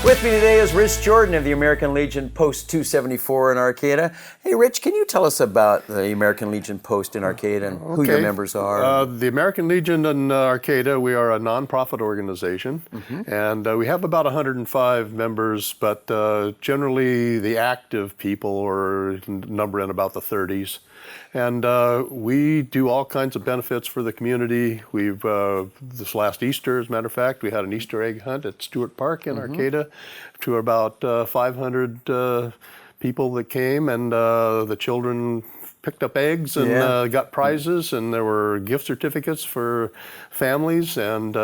With me today is Rich Jordan of the American Legion Post 274 in Arcata. Hey, Rich, can you tell us about the American Legion Post in Arcata and who your members are? The American Legion in Arcata, we are a nonprofit organization, and we have about 105 members, but generally the active people are numbering about the 30s. And we do all kinds of benefits for the community. We've, this last Easter, as a matter of fact, we had an Easter egg hunt at Stewart Park in Arcata to about 500 people that came, and the children picked up eggs and got prizes, and there were gift certificates for families and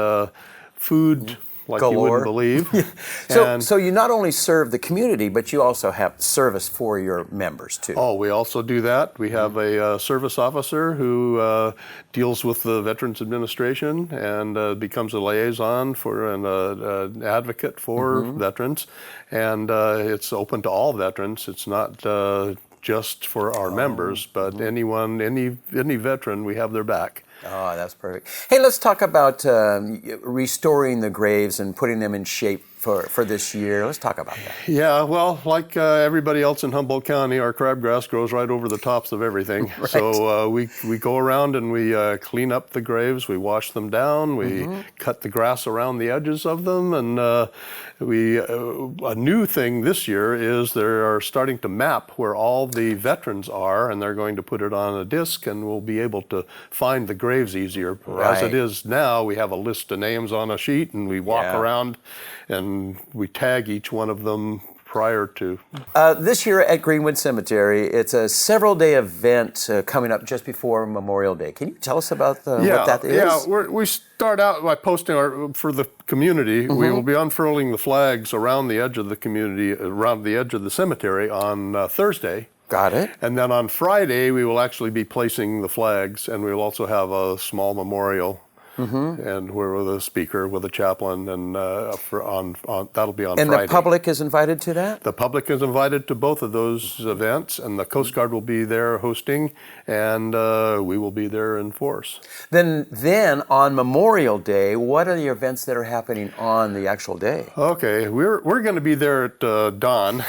food like Galore. You wouldn't believe. So you not only serve the community, but you also have service for your members too. Oh, we also do that. We have a service officer who deals with the Veterans Administration and becomes a liaison for an advocate for veterans. And it's open to all veterans. It's not just for our members, but anyone, any veteran, we have their back. Oh, that's perfect. Hey, let's talk about restoring the graves and putting them in shape for this year. Let's talk about that. Yeah, well, like everybody else in Humboldt County, our crabgrass grows right over the tops of everything. Right. So we go around and we clean up the graves, we wash them down, we cut the grass around the edges of them, and a new thing this year is they are starting to map where all the veterans are, and they're going to put it on a disc, and we'll be able to find the graves easier. Right. As it is now, we have a list of names on a sheet, and we walk around and we tag each one of them prior to. This year at Greenwood Cemetery, it's a several-day event coming up just before Memorial Day. Can you tell us about what that is? Yeah, we start out by posting for the community. We will be unfurling the flags around the edge of the community, around the edge of the cemetery on Thursday. Got it. And then on Friday, we will actually be placing the flags, and we will also have a small memorial. And we're with a speaker, with a chaplain, and that'll be on Friday. And the public is invited to that? The public is invited to both of those events, and the Coast Guard will be there hosting, and we will be there in force. Then on Memorial Day, what are the events that are happening on the actual day? Okay, we're going to be there at dawn.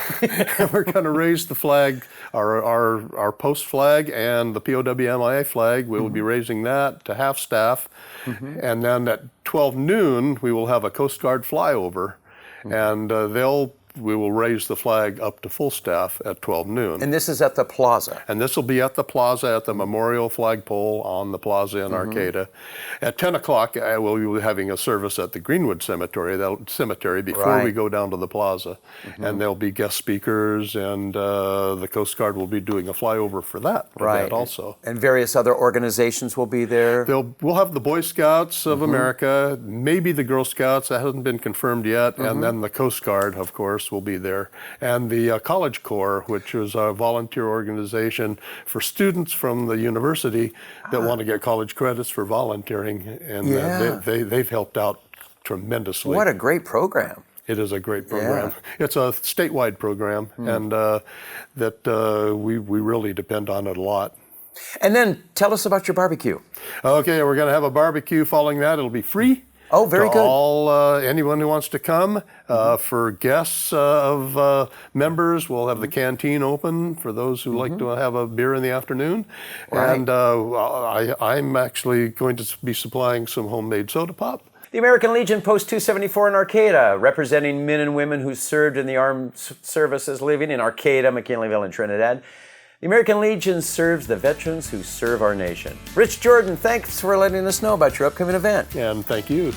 We're going to raise the flag, our post flag and the POWMIA flag. We will be raising that to half staff. And then at 12 noon, we will have a Coast Guard flyover, and we will raise the flag up to full staff at 12 noon. And this is at the plaza? And this will be at the plaza, at the memorial flagpole on the plaza in Arcata. At 10 o'clock, we'll be having a service at the Greenwood Cemetery before we go down to the plaza. And there'll be guest speakers, and the Coast Guard will be doing a flyover for that event also. And various other organizations will be there? We'll have the Boy Scouts of America, maybe the Girl Scouts, that hasn't been confirmed yet, and then the Coast Guard, of course, will be there. And the College Corps, which is a volunteer organization for students from the university that want to get college credits for volunteering, and they've helped out tremendously. What a great program. It is a great program. It's a statewide program, and we really depend on it a lot. And then tell us about your barbecue. Okay, we're going to have a barbecue following that. It'll be free. Oh, very good. All anyone who wants to come. For guests of members, we'll have the canteen open for those who like to have a beer in the afternoon. Right. And I'm actually going to be supplying some homemade soda pop. The American Legion Post 274 in Arcata, representing men and women who served in the armed services living in Arcata, McKinleyville, and Trinidad. The American Legion serves the veterans who serve our nation. Rich Jordan, thanks for letting us know about your upcoming event. And thank you.